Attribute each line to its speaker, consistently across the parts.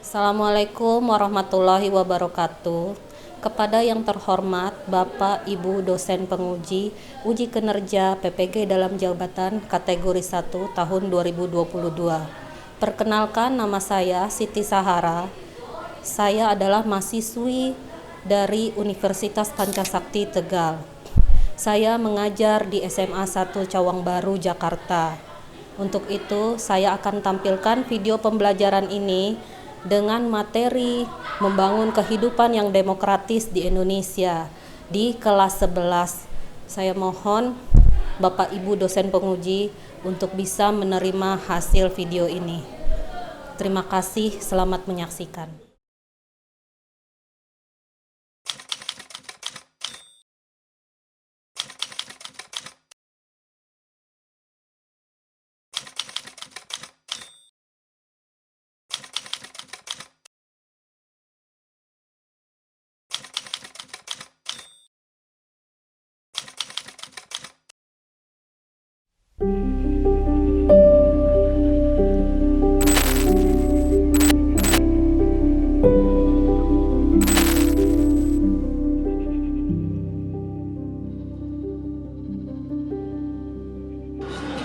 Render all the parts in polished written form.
Speaker 1: Assalamualaikum warahmatullahi wabarakatuh. Kepada yang terhormat Bapak Ibu dosen penguji uji kinerja PPG dalam jabatan kategori 1 tahun 2022. Perkenalkan, nama saya Siti Sahara. Saya adalah mahasiswi dari Universitas Pancasakti Tegal. Saya mengajar di SMA 1 Cawang Baru, Jakarta. Untuk itu, saya akan tampilkan video pembelajaran ini dengan materi membangun kehidupan yang demokratis di Indonesia di kelas 11. Saya mohon Bapak Ibu dosen penguji untuk bisa menerima hasil video ini. Terima kasih, selamat menyaksikan.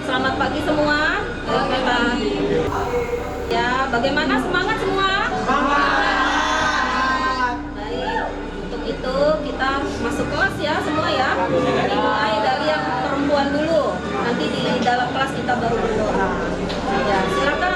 Speaker 1: Selamat pagi semua. Bagaimana semangat semua? Semangat. Baik. Untuk itu kita masuk kelas ya semua ya. Dimulai dari yang perempuan dulu. Nanti di dalam kelas kita baru berdoa. Ya, silakan.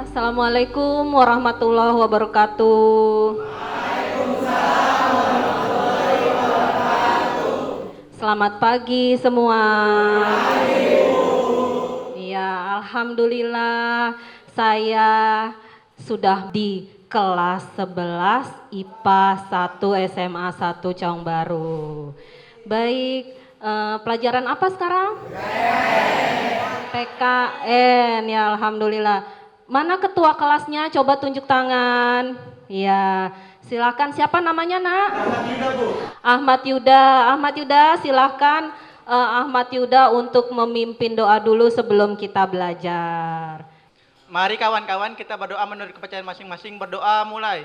Speaker 1: Assalamualaikum warahmatullahi wabarakatuh. Selamat pagi semua. Ya, alhamdulillah saya sudah di kelas 11 IPA 1 SMA 1 Cawang Baru. Baik, pelajaran apa sekarang? PKN. Ya, alhamdulillah. Mana ketua kelasnya? Coba tunjuk tangan. Ya, silakan. Siapa namanya, Nak?
Speaker 2: Ahmad Yuda, Bu.
Speaker 1: Ahmad Yuda. Ahmad Yuda, silakan Ahmad Yuda untuk memimpin doa dulu sebelum kita belajar.
Speaker 2: Mari kawan-kawan kita berdoa menurut kepercayaan masing-masing. Berdoa mulai.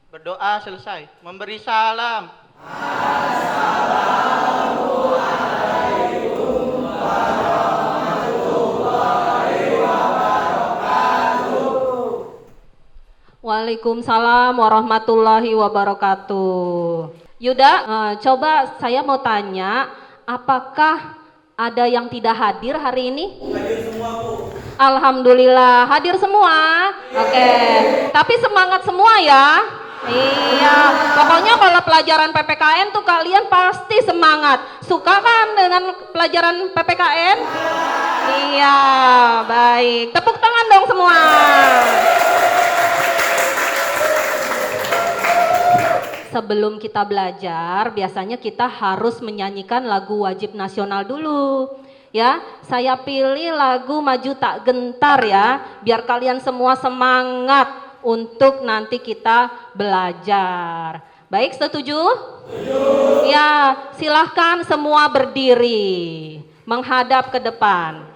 Speaker 2: Berdoa selesai. Memberi salam. Assalamualaikum warahmatullahi wabarakatuh.
Speaker 1: Waalaikumsalam warahmatullahi wabarakatuh. Yuda, coba saya mau tanya, apakah ada yang tidak hadir hari ini?
Speaker 2: Hadir semua, Bu.
Speaker 1: Alhamdulillah, hadir semua. Oke, tapi semangat semua ya. Iya, pokoknya kalau pelajaran PPKN tuh kalian pasti semangat. Suka kan dengan pelajaran PPKN? Iya, baik. Tepuk tangan dong semua. Sebelum kita belajar, biasanya kita harus menyanyikan lagu wajib nasional dulu. Ya, saya pilih lagu Maju Tak Gentar ya, biar kalian semua semangat untuk nanti kita belajar. Baik, setuju? Setuju. Ya, silahkan semua berdiri, menghadap ke depan.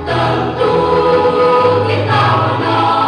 Speaker 3: Tentu kita menang.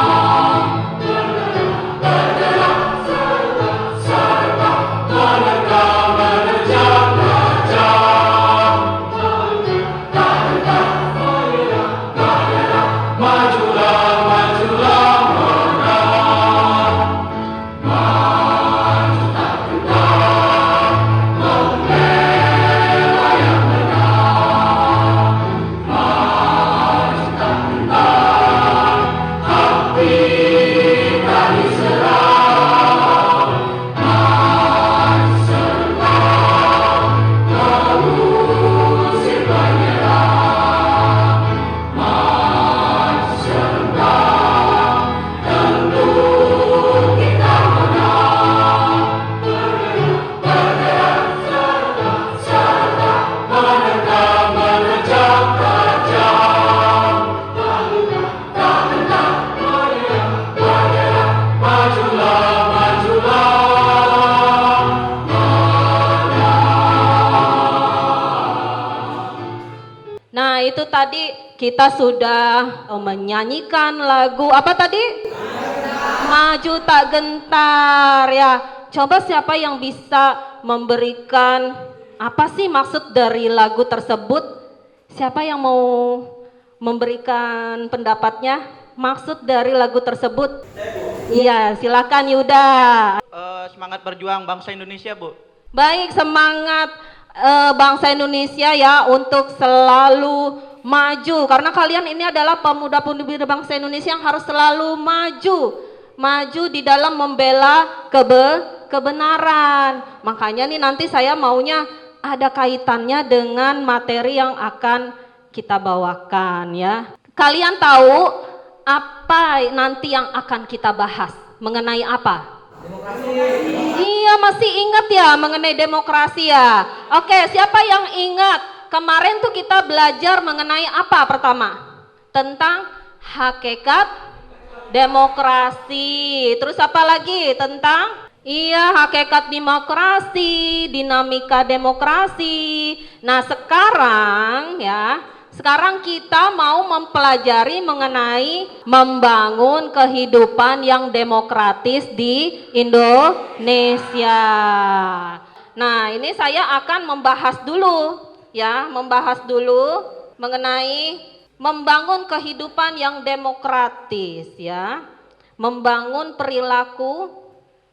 Speaker 3: itu tadi kita sudah menyanyikan lagu apa tadi? Maju tak gentar ya. Coba siapa yang bisa memberikan apa sih maksud dari lagu tersebut? Siapa yang mau memberikan pendapatnya? Maksud dari lagu tersebut? Iya, silakan Yuda.
Speaker 2: Semangat berjuang bangsa Indonesia, Bu.
Speaker 3: Baik, semangat bangsa Indonesia ya untuk selalu maju, karena kalian ini adalah pemuda-pemudi bangsa Indonesia yang harus selalu maju di dalam membela kebenaran. Makanya nih nanti saya maunya ada kaitannya dengan materi yang akan kita bawakan ya. Kalian tahu apa nanti yang akan kita bahas? Mengenai apa? Iya, masih ingat ya mengenai demokrasi ya. Oke, siapa yang ingat kemarin tuh kita belajar mengenai apa pertama? Tentang hakikat demokrasi. Terus apa lagi? Tentang hakikat demokrasi, dinamika demokrasi. Nah, sekarang kita mau mempelajari mengenai membangun kehidupan yang demokratis di Indonesia. Nah, ini saya akan membahas dulu mengenai membangun kehidupan yang demokratis ya. Membangun perilaku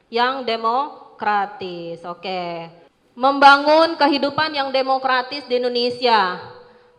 Speaker 3: yang demokratis. Oke. Membangun kehidupan yang demokratis di Indonesia.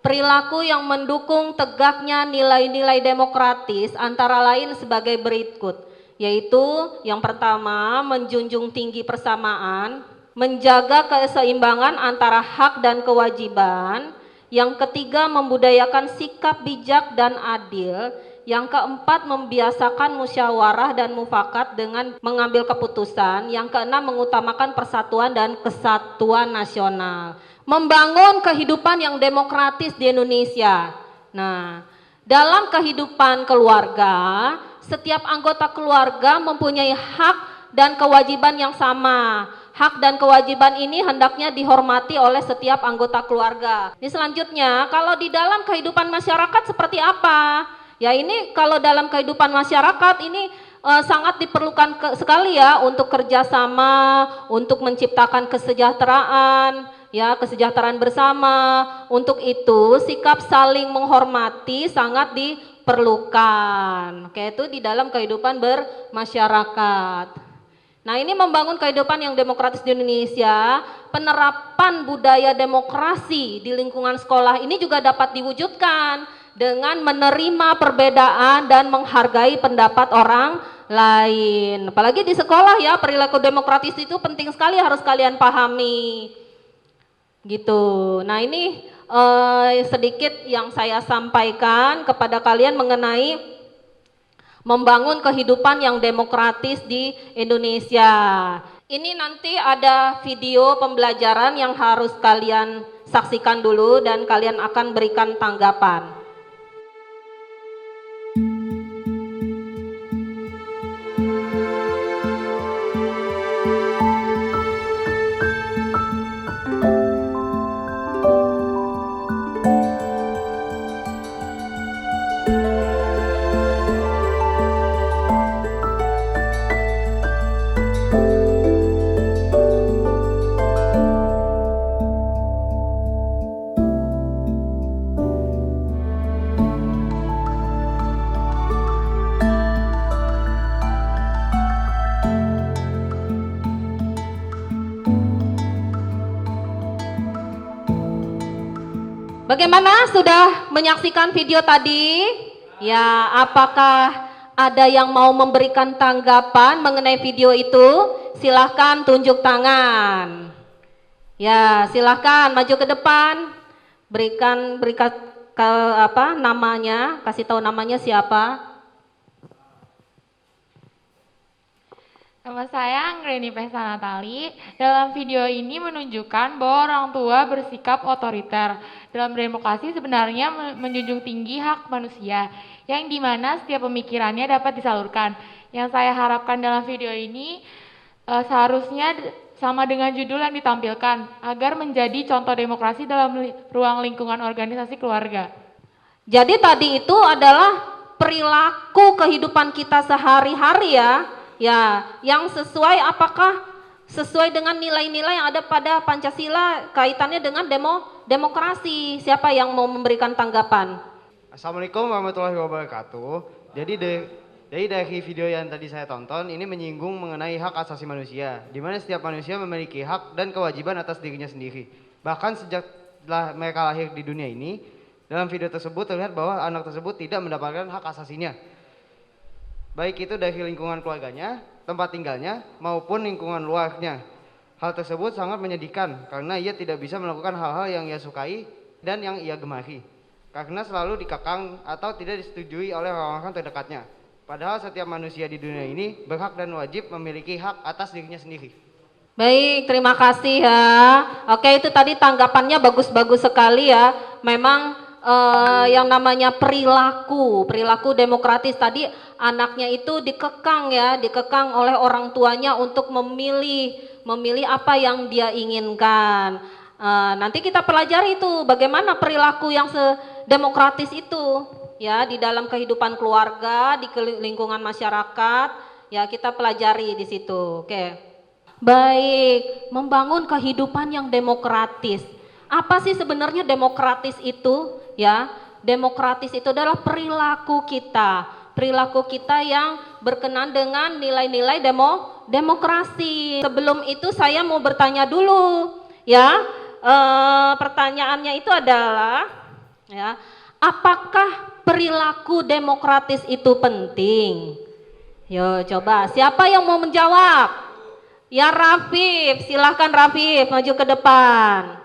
Speaker 3: Perilaku yang mendukung tegaknya nilai-nilai demokratis antara lain sebagai berikut, yaitu yang pertama menjunjung tinggi persamaan, menjaga keseimbangan antara hak dan kewajiban, yang ketiga membudayakan sikap bijak dan adil, yang keempat membiasakan musyawarah dan mufakat dengan mengambil keputusan, yang keenam mengutamakan persatuan dan kesatuan nasional. Membangun kehidupan yang demokratis di Indonesia. Nah, dalam kehidupan keluarga, setiap anggota keluarga mempunyai hak dan kewajiban yang sama. Hak dan kewajiban ini hendaknya dihormati oleh setiap anggota keluarga. Ini selanjutnya, kalau di dalam kehidupan masyarakat seperti apa? Ya, ini kalau dalam kehidupan masyarakat ini sangat diperlukan sekali ya untuk kerjasama, untuk menciptakan kesejahteraan, ya kesejahteraan bersama. Untuk itu sikap saling menghormati sangat diperlukan. Oke, itu di dalam kehidupan bermasyarakat. Nah, ini membangun kehidupan yang demokratis di Indonesia. Penerapan budaya demokrasi di lingkungan sekolah ini juga dapat diwujudkan dengan menerima perbedaan dan menghargai pendapat orang lain. Apalagi di sekolah ya, perilaku demokratis itu penting sekali, harus kalian pahami. Gitu. Nah, ini sedikit yang saya sampaikan kepada kalian mengenai membangun kehidupan yang demokratis di Indonesia. Ini nanti ada video pembelajaran yang harus kalian saksikan dulu dan kalian akan berikan tanggapan. Bagaimana, sudah menyaksikan video tadi? Ya, apakah ada yang mau memberikan tanggapan mengenai video itu? Silahkan tunjuk tangan. Ya, silahkan maju ke depan. Berikan namanya, kasih tahu namanya siapa.
Speaker 4: Nama saya Anggreni Pesta Natali. Dalam video ini menunjukkan bahwa orang tua bersikap otoriter. Dalam demokrasi sebenarnya menjunjung tinggi hak manusia, yang dimana setiap pemikirannya dapat disalurkan. Yang saya harapkan dalam video ini seharusnya sama dengan judul yang ditampilkan, agar menjadi contoh demokrasi dalam ruang lingkungan organisasi keluarga.
Speaker 3: Jadi tadi itu adalah perilaku kehidupan kita sehari-hari ya. Ya, yang sesuai apakah sesuai dengan nilai-nilai yang ada pada Pancasila kaitannya dengan demokrasi. Siapa yang mau memberikan tanggapan?
Speaker 5: Assalamualaikum warahmatullahi wabarakatuh. Jadi dari video yang tadi saya tonton ini menyinggung mengenai hak asasi manusia, di mana setiap manusia memiliki hak dan kewajiban atas dirinya sendiri. Bahkan sejak mereka lahir di dunia ini, dalam video tersebut terlihat bahwa anak tersebut tidak mendapatkan hak asasinya. Baik itu dari lingkungan keluarganya, tempat tinggalnya, maupun lingkungan luarnya. Hal tersebut sangat menyedihkan karena ia tidak bisa melakukan hal-hal yang ia sukai dan yang ia gemari. Karena selalu dikekang atau tidak disetujui oleh orang-orang terdekatnya. Padahal setiap manusia di dunia ini berhak dan wajib memiliki hak atas dirinya sendiri.
Speaker 3: Baik, terima kasih ya. Oke, itu tadi tanggapannya bagus-bagus sekali ya. Memang yang namanya perilaku demokratis tadi anaknya itu dikekang oleh orang tuanya untuk memilih apa yang dia inginkan. Nanti kita pelajari itu bagaimana perilaku yang demokratis itu ya di dalam kehidupan keluarga, di lingkungan masyarakat, ya kita pelajari di situ. Oke. Baik, membangun kehidupan yang demokratis. Apa sih sebenarnya demokratis itu? Ya, demokratis itu adalah perilaku kita yang berkenan dengan nilai-nilai demokrasi. Sebelum itu saya mau bertanya dulu, ya. Pertanyaannya itu adalah, ya, apakah perilaku demokratis itu penting? Yo, coba siapa yang mau menjawab? Ya Rafif, silahkan Rafif maju ke depan.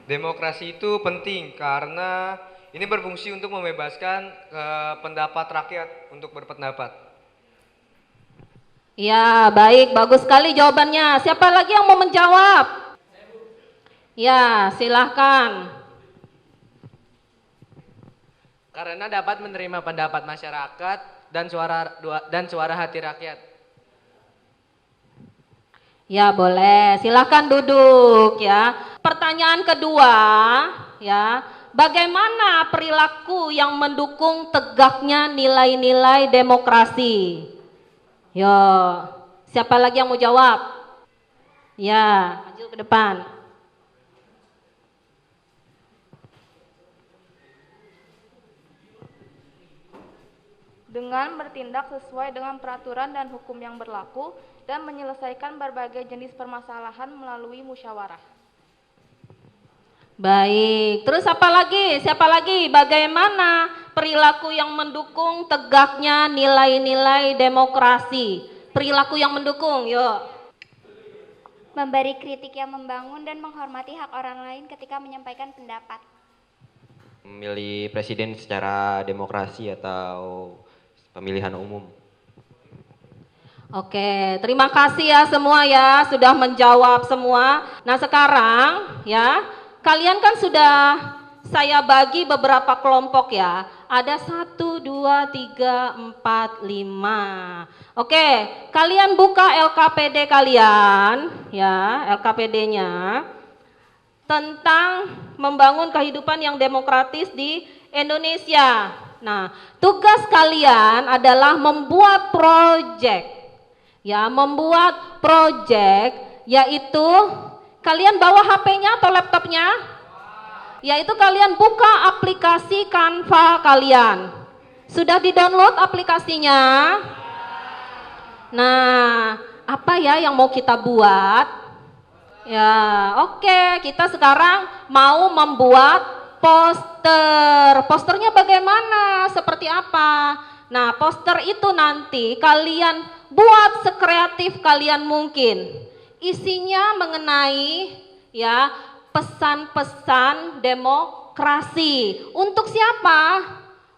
Speaker 6: Demokrasi itu penting karena ini berfungsi untuk membebaskan pendapat rakyat untuk berpendapat.
Speaker 3: Ya, baik, bagus sekali jawabannya. Siapa lagi yang mau menjawab? Ya, silahkan.
Speaker 7: Karena dapat menerima pendapat masyarakat dan suara hati rakyat.
Speaker 3: Ya, boleh. Silahkan duduk ya. Pertanyaan kedua, ya. Bagaimana perilaku yang mendukung tegaknya nilai-nilai demokrasi? Yo, siapa lagi yang mau jawab? Ya, maju ke depan.
Speaker 8: Dengan bertindak sesuai dengan peraturan dan hukum yang berlaku dan menyelesaikan berbagai jenis permasalahan melalui musyawarah.
Speaker 3: Baik, terus apa lagi? Siapa lagi? Bagaimana perilaku yang mendukung tegaknya nilai-nilai demokrasi? Perilaku yang mendukung, yuk.
Speaker 9: Memberi kritik yang membangun dan menghormati hak orang lain ketika menyampaikan pendapat.
Speaker 10: Memilih presiden secara demokrasi atau pemilihan umum.
Speaker 3: Oke, terima kasih ya semua ya sudah menjawab semua. Nah sekarang ya kalian kan sudah saya bagi beberapa kelompok ya. Ada 1, 2, 3, 4, 5. Oke, kalian buka LKPD kalian ya, LKPD-nya tentang membangun kehidupan yang demokratis di Indonesia. Nah, tugas kalian adalah membuat proyek. Ya, membuat proyek yaitu kalian bawa HP-nya atau laptopnya? Yaitu kalian buka aplikasi Canva kalian. Sudah di-download aplikasinya? Nah, apa ya yang mau kita buat? Ya, oke, kita sekarang mau membuat poster. Posternya bagaimana? Seperti apa? Nah, poster itu nanti kalian buat sekreatif kalian mungkin. Isinya mengenai ya pesan-pesan demokrasi. Untuk siapa?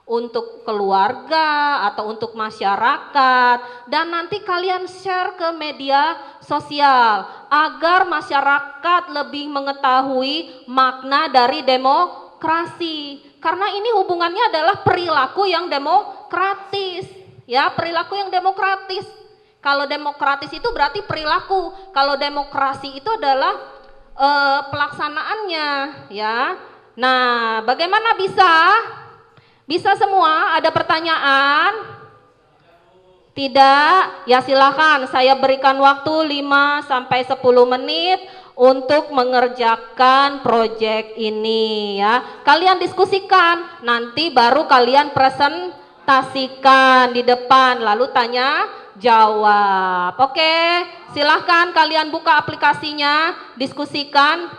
Speaker 3: Untuk keluarga atau untuk masyarakat, dan nanti kalian share ke media sosial agar masyarakat lebih mengetahui makna dari demokrasi. Karena ini hubungannya adalah perilaku yang demokratis, ya, perilaku yang demokratis. Kalau demokratis itu berarti perilaku, kalau demokrasi itu adalah pelaksanaannya ya. Nah, bagaimana bisa? Bisa semua? Ada pertanyaan? Tidak? Ya silakan, saya berikan waktu 5 sampai 10 menit untuk mengerjakan proyek ini ya. Kalian diskusikan, nanti baru kalian presentasikan di depan, lalu tanya jawab. Oke, silahkan kalian buka aplikasinya, diskusikan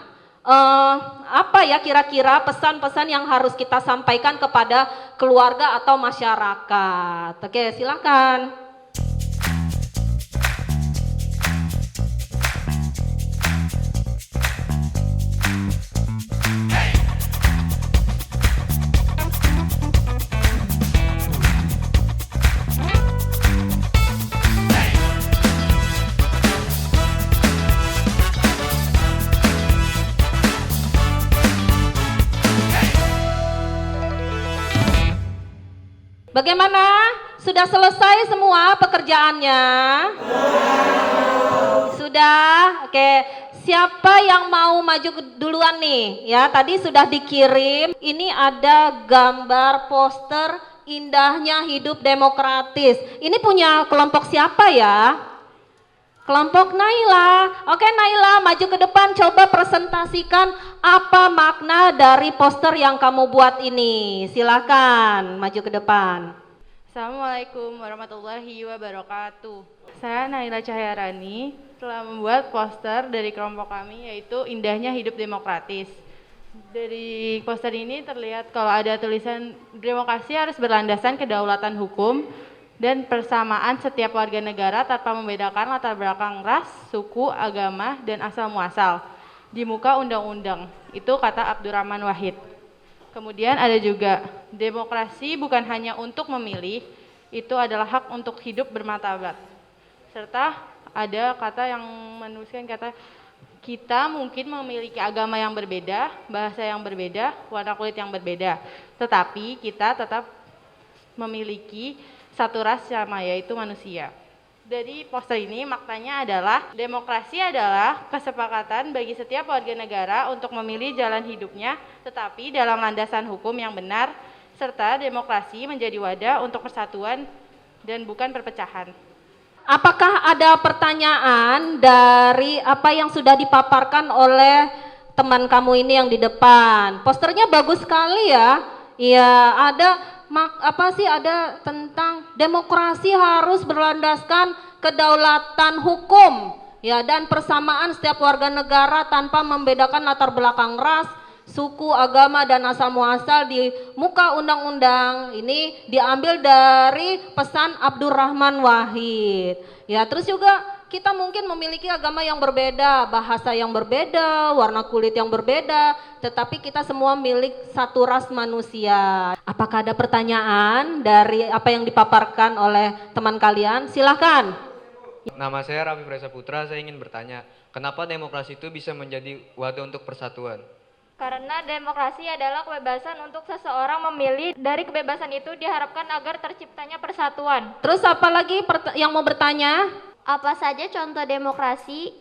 Speaker 3: apa ya kira-kira pesan-pesan yang harus kita sampaikan kepada keluarga atau masyarakat. Oke, silahkan. Bagaimana? Sudah selesai semua pekerjaannya? Sudah? Oke. Siapa yang mau maju duluan nih? Ya, tadi sudah dikirim. Ini ada gambar poster indahnya hidup demokratis. Ini punya kelompok siapa ya? Kelompok Naila. Oke Naila, maju ke depan, coba presentasikan apa makna dari poster yang kamu buat ini. Silakan maju ke depan.
Speaker 8: Assalamualaikum warahmatullahi wabarakatuh. Saya Naila Cahyarani telah membuat poster dari kelompok kami yaitu Indahnya Hidup Demokratis. Dari poster ini terlihat kalau ada tulisan demokrasi harus berlandaskan kedaulatan hukum dan persamaan setiap warga negara tanpa membedakan latar belakang ras, suku, agama, dan asal muasal di muka undang-undang. Itu kata Abdurrahman Wahid. Kemudian ada juga demokrasi bukan hanya untuk memilih, itu adalah hak untuk hidup bermartabat. Serta ada kata yang menuliskan kata kita mungkin memiliki agama yang berbeda, bahasa yang berbeda, warna kulit yang berbeda, tetapi kita tetap memiliki satu ras sama yaitu manusia. Dari poster ini maknanya adalah demokrasi adalah kesepakatan bagi setiap warga negara untuk memilih jalan hidupnya tetapi dalam landasan hukum yang benar serta demokrasi menjadi wadah untuk persatuan dan bukan perpecahan.
Speaker 3: Apakah ada pertanyaan dari apa yang sudah dipaparkan oleh teman kamu ini yang di depan? Posternya bagus sekali ya. Iya, ada ada tentang demokrasi harus berlandaskan kedaulatan hukum ya dan persamaan setiap warga negara tanpa membedakan latar belakang ras, suku, agama dan asal muasal di muka undang-undang. Ini diambil dari pesan Abdurrahman Wahid. Ya, terus juga kita mungkin memiliki agama yang berbeda, bahasa yang berbeda, warna kulit yang berbeda, tetapi kita semua milik satu ras manusia. Apakah ada pertanyaan dari apa yang dipaparkan oleh teman kalian? Silahkan.
Speaker 6: Nama saya Raffi Reza Putra, saya ingin bertanya, kenapa demokrasi itu bisa menjadi wadah untuk persatuan?
Speaker 8: Karena demokrasi adalah kebebasan untuk seseorang memilih, dari kebebasan itu diharapkan agar terciptanya persatuan.
Speaker 3: Terus apa lagi yang mau bertanya?
Speaker 9: Apa saja contoh demokrasi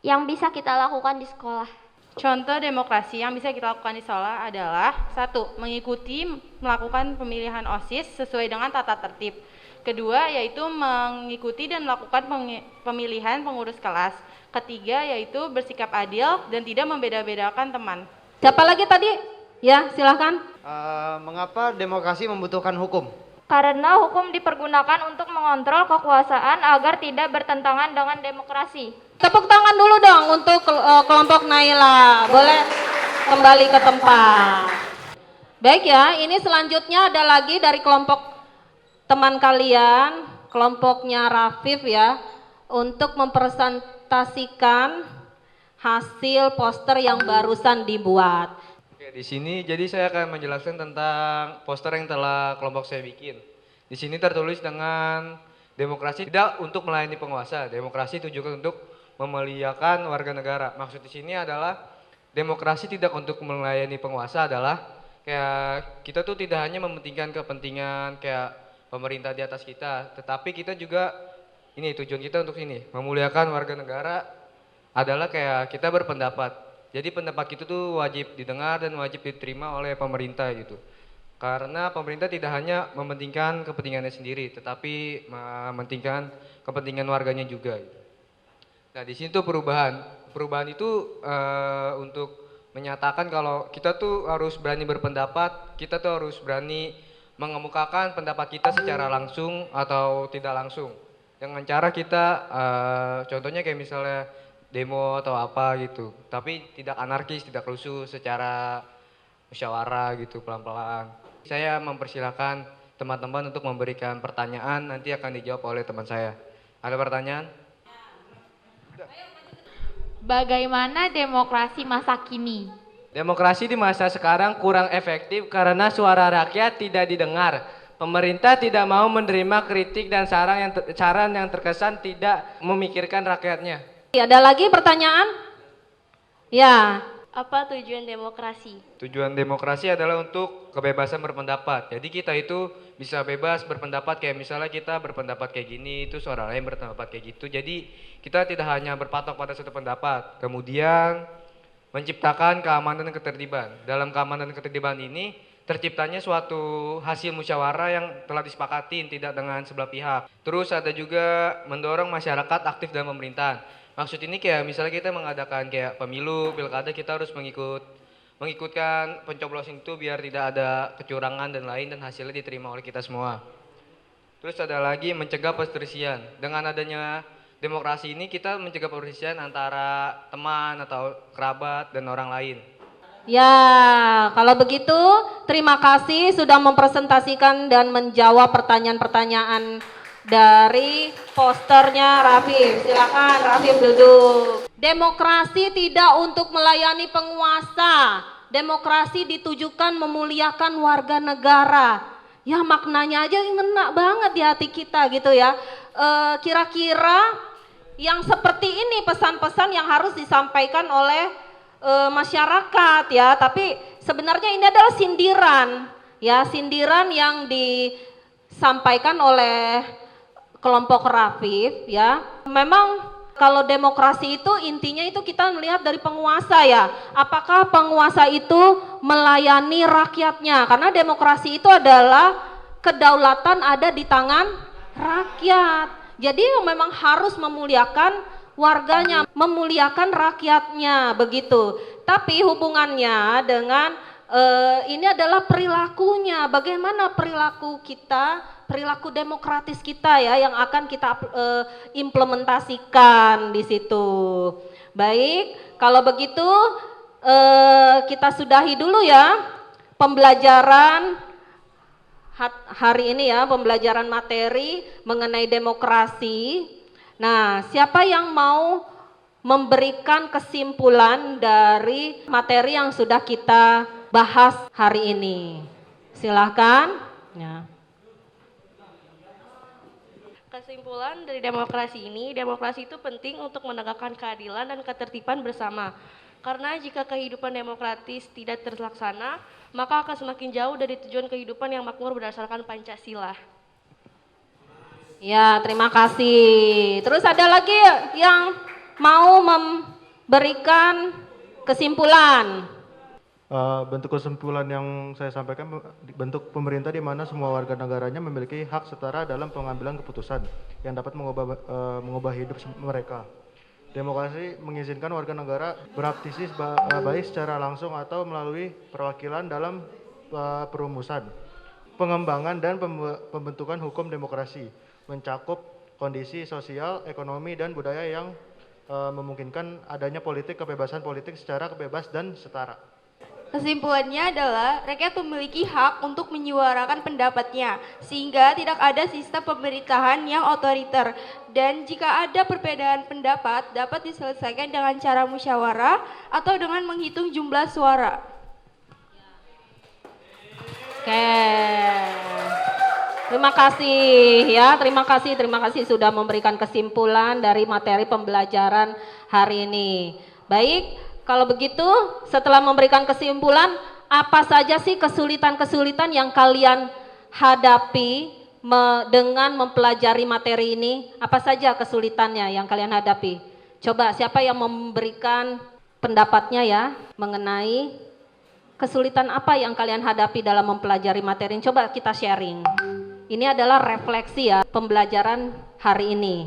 Speaker 9: yang bisa kita lakukan di sekolah?
Speaker 8: Contoh demokrasi yang bisa kita lakukan di sekolah adalah 1. Mengikuti melakukan pemilihan OSIS sesuai dengan tata tertib. Kedua yaitu mengikuti dan melakukan pemilihan pengurus kelas. Ketiga yaitu bersikap adil dan tidak membeda-bedakan teman.
Speaker 3: Siapa lagi tadi? Ya silahkan.
Speaker 5: Mengapa demokrasi membutuhkan hukum?
Speaker 8: Karena hukum dipergunakan untuk mengontrol kekuasaan agar tidak bertentangan dengan demokrasi.
Speaker 3: Tepuk tangan dulu dong untuk kelompok Naila. Boleh kembali ke tempat. Baik ya, ini selanjutnya ada lagi dari kelompok teman kalian, kelompoknya Rafif ya, untuk mempresentasikan hasil poster yang barusan dibuat.
Speaker 6: Oke, di sini jadi saya akan menjelaskan tentang poster yang telah kelompok saya bikin. Di sini tertulis dengan demokrasi tidak untuk melayani penguasa, demokrasi tujuan untuk memuliakan warga negara. Maksud di sini adalah demokrasi tidak untuk melayani penguasa adalah kayak kita tuh tidak hanya mementingkan kepentingan kayak pemerintah di atas kita, tetapi kita juga ini tujuan kita untuk ini memuliakan warga negara adalah kayak kita berpendapat. Jadi pendapat kita tuh wajib didengar dan wajib diterima oleh pemerintah gitu. Karena pemerintah tidak hanya mementingkan kepentingannya sendiri, tetapi mementingkan kepentingan warganya juga. Gitu. Nah di sini tuh perubahan itu untuk menyatakan kalau kita tuh harus berani berpendapat, kita tuh harus berani mengemukakan pendapat kita secara langsung atau tidak langsung. Dengan cara kita, contohnya kayak misalnya demo atau apa gitu, tapi tidak anarkis, tidak rusuh, secara musyawarah gitu pelan-pelan. Saya mempersilahkan teman-teman untuk memberikan pertanyaan, nanti akan dijawab oleh teman saya. Ada pertanyaan?
Speaker 4: Bagaimana demokrasi masa kini?
Speaker 7: Demokrasi di masa sekarang kurang efektif karena suara rakyat tidak didengar. Pemerintah tidak mau menerima kritik dan saran yang terkesan tidak memikirkan rakyatnya.
Speaker 3: Ada lagi pertanyaan? Ya.
Speaker 11: Apa tujuan demokrasi?
Speaker 6: Tujuan demokrasi adalah untuk kebebasan berpendapat. Jadi kita itu bisa bebas berpendapat, kayak misalnya kita berpendapat kayak gini, itu suara lain berpendapat kayak gitu. Jadi kita tidak hanya berpatok pada satu pendapat. Kemudian menciptakan keamanan dan ketertiban. Dalam keamanan dan ketertiban ini terciptanya suatu hasil musyawarah yang telah disepakati, tidak dengan sebelah pihak. Terus ada juga mendorong masyarakat aktif dalam pemerintahan. Maksud ini kayak misalnya kita mengadakan kayak pemilu, pilkada, kita harus mengikutkan pencoblosan itu biar tidak ada kecurangan dan lain, dan hasilnya diterima oleh kita semua. Terus ada lagi mencegah perselisihan. Dengan adanya demokrasi ini kita mencegah perselisihan antara teman atau kerabat dan orang lain.
Speaker 3: Ya, kalau begitu terima kasih sudah mempresentasikan dan menjawab pertanyaan-pertanyaan dari posternya Rafif. Silakan Rafif duduk. Demokrasi tidak untuk melayani penguasa. Demokrasi ditujukan memuliakan warga negara. Ya maknanya aja ngena banget di hati kita gitu ya. Kira-kira yang seperti ini pesan-pesan yang harus disampaikan oleh masyarakat ya. Tapi sebenarnya ini adalah sindiran. Ya, sindiran yang disampaikan oleh kelompok Rafif ya. Memang kalau demokrasi itu intinya itu kita melihat dari penguasa ya. Apakah penguasa itu melayani rakyatnya? Karena demokrasi itu adalah kedaulatan ada di tangan rakyat. Jadi memang harus memuliakan warganya, memuliakan rakyatnya begitu. Tapi hubungannya dengan ini adalah perilakunya. Bagaimana perilaku kita, perilaku demokratis kita ya yang akan kita implementasikan di situ. Baik, kalau begitu kita sudahi dulu ya pembelajaran hari ini ya, pembelajaran materi mengenai demokrasi. Nah, siapa yang mau memberikan kesimpulan dari materi yang sudah kita bahas hari ini? Silahkan. Ya.
Speaker 11: Kesimpulan dari demokrasi ini, demokrasi itu penting untuk menegakkan keadilan dan ketertiban bersama. Karena jika kehidupan demokratis tidak terlaksana, maka akan semakin jauh dari tujuan kehidupan yang makmur berdasarkan Pancasila.
Speaker 3: Ya, terima kasih. Terus ada lagi yang mau memberikan kesimpulan?
Speaker 12: Bentuk kesimpulan yang saya sampaikan, bentuk pemerintah di mana semua warga negaranya memiliki hak setara dalam pengambilan keputusan yang dapat mengubah hidup mereka. Demokrasi mengizinkan warga negara beraktivis baik secara langsung atau melalui perwakilan dalam perumusan, pengembangan dan pembentukan hukum demokrasi, mencakup kondisi sosial, ekonomi, dan budaya yang memungkinkan adanya kebebasan politik secara bebas dan setara.
Speaker 13: Kesimpulannya adalah rakyat memiliki hak untuk menyuarakan pendapatnya sehingga tidak ada sistem pemerintahan yang otoriter, dan jika ada perbedaan pendapat dapat diselesaikan dengan cara musyawarah atau dengan menghitung jumlah suara.
Speaker 3: Oke. Terima kasih ya, terima kasih sudah memberikan kesimpulan dari materi pembelajaran hari ini. Baik. Kalau begitu, setelah memberikan kesimpulan, apa saja sih kesulitan-kesulitan yang kalian hadapi dengan mempelajari materi ini? Apa saja kesulitannya yang kalian hadapi? Coba siapa yang memberikan pendapatnya ya mengenai kesulitan apa yang kalian hadapi dalam mempelajari materi. Coba kita sharing. Ini adalah refleksi ya pembelajaran hari ini.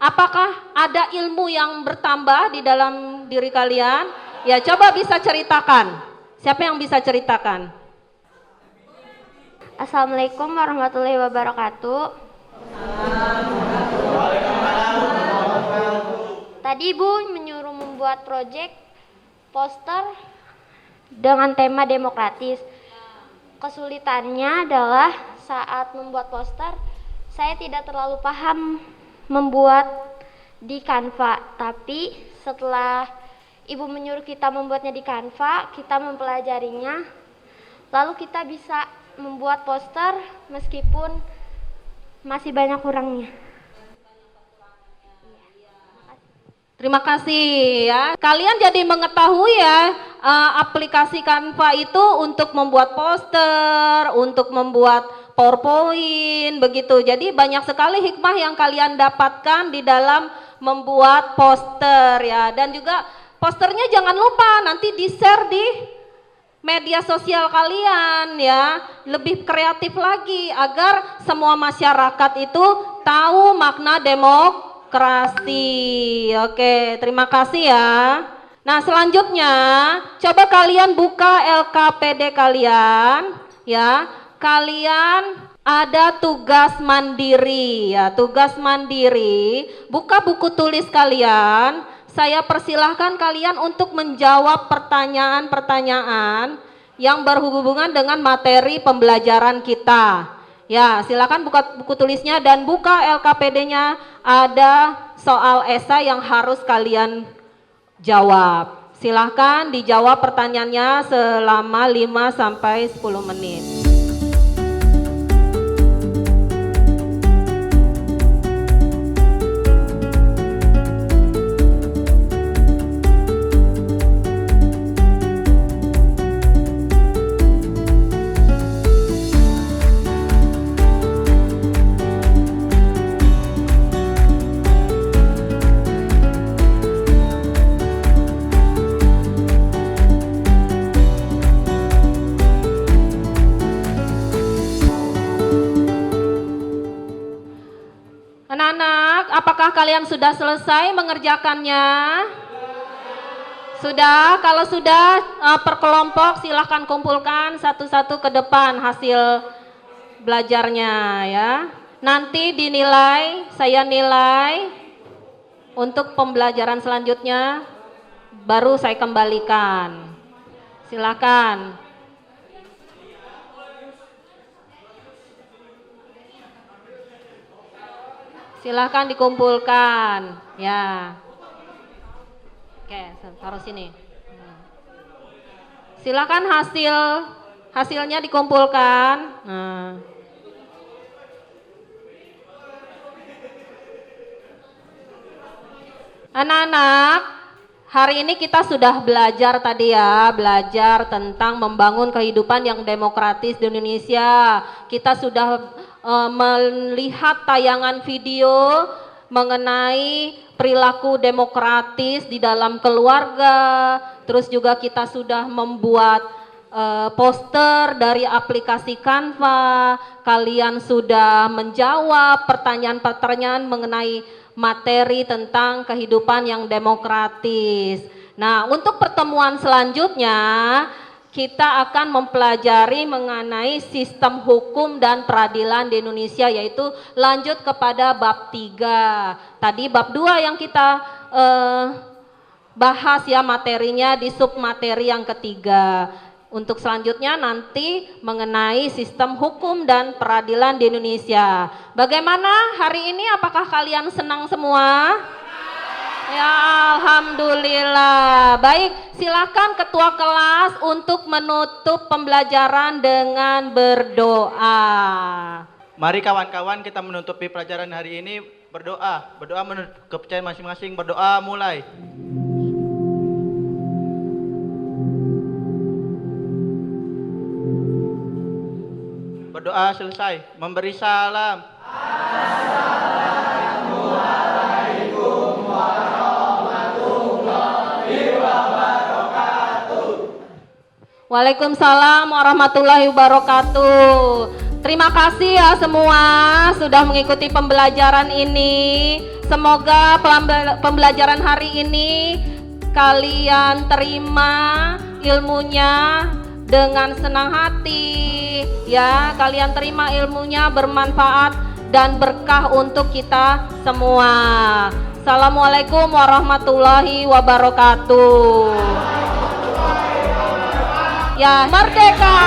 Speaker 3: Apakah ada ilmu yang bertambah di dalam diri kalian? Ya coba bisa ceritakan. Siapa yang bisa ceritakan?
Speaker 9: Assalamualaikum warahmatullahi wabarakatuh. Tadi Ibu menyuruh membuat proyek poster dengan tema demokratis. Kesulitannya adalah saat membuat poster, saya tidak terlalu paham membuat di Canva. Tapi setelah Ibu menyuruh kita membuatnya di Canva, kita mempelajarinya, lalu kita bisa membuat poster meskipun masih banyak kurangnya.
Speaker 3: Terima kasih ya. Kalian jadi mengetahui ya aplikasi Canva itu untuk membuat poster, untuk membuat PowerPoint begitu. Jadi banyak sekali hikmah yang kalian dapatkan di dalam membuat poster ya. Dan juga posternya jangan lupa nanti di-share di media sosial kalian ya. Lebih kreatif lagi agar semua masyarakat itu tahu makna demokrasi. Oke, terima kasih ya. Nah, selanjutnya coba kalian buka LKPD kalian ya. Kalian ada tugas mandiri ya, tugas mandiri. Buka buku tulis kalian. Saya persilahkan kalian untuk menjawab pertanyaan-pertanyaan yang berhubungan dengan materi pembelajaran kita. Ya, silakan buka buku tulisnya dan buka LKPD-nya. Ada soal esai yang harus kalian jawab. Silakan dijawab pertanyaannya selama 5 sampai 10 menit. Anak-anak, apakah kalian sudah selesai mengerjakannya? Sudah? Kalau sudah per kelompok silahkan kumpulkan satu-satu ke depan hasil belajarnya ya. Nanti dinilai, saya nilai untuk pembelajaran selanjutnya baru saya kembalikan. Silakan. Silahkan dikumpulkan, ya. Oke, taruh sini. Silahkan hasilnya dikumpulkan. Nah. Anak-anak, hari ini kita sudah belajar tadi ya, belajar tentang membangun kehidupan yang demokratis di Indonesia. Kita sudah melihat tayangan video mengenai perilaku demokratis di dalam keluarga. Terus juga kita sudah membuat poster dari aplikasi Canva. Kalian sudah menjawab pertanyaan-pertanyaan mengenai materi tentang kehidupan yang demokratis. Nah, untuk pertemuan selanjutnya kita akan mempelajari mengenai sistem hukum dan peradilan di Indonesia, yaitu lanjut kepada bab 3. Tadi bab 2 yang kita bahas ya materinya di submateri yang ketiga. Untuk selanjutnya nanti mengenai sistem hukum dan peradilan di Indonesia. Bagaimana hari ini, apakah kalian senang semua? Ya, alhamdulillah. Baik, silakan ketua kelas untuk menutup pembelajaran dengan berdoa.
Speaker 2: Mari kawan-kawan kita menutupi pelajaran hari ini berdoa. Berdoa menurut kepercayaan masing-masing. Berdoa mulai. Berdoa selesai. Memberi salam. Assalamualaikum warahmatullahi wabarakatuh.
Speaker 3: Waalaikumsalam warahmatullahi wabarakatuh. Terima kasih ya semua sudah mengikuti pembelajaran ini. Semoga pembelajaran hari ini kalian terima ilmunya dengan senang hati. Ya, kalian terima ilmunya bermanfaat dan berkah untuk kita semua. Assalamualaikum warahmatullahi wabarakatuh. Ya, merdeka!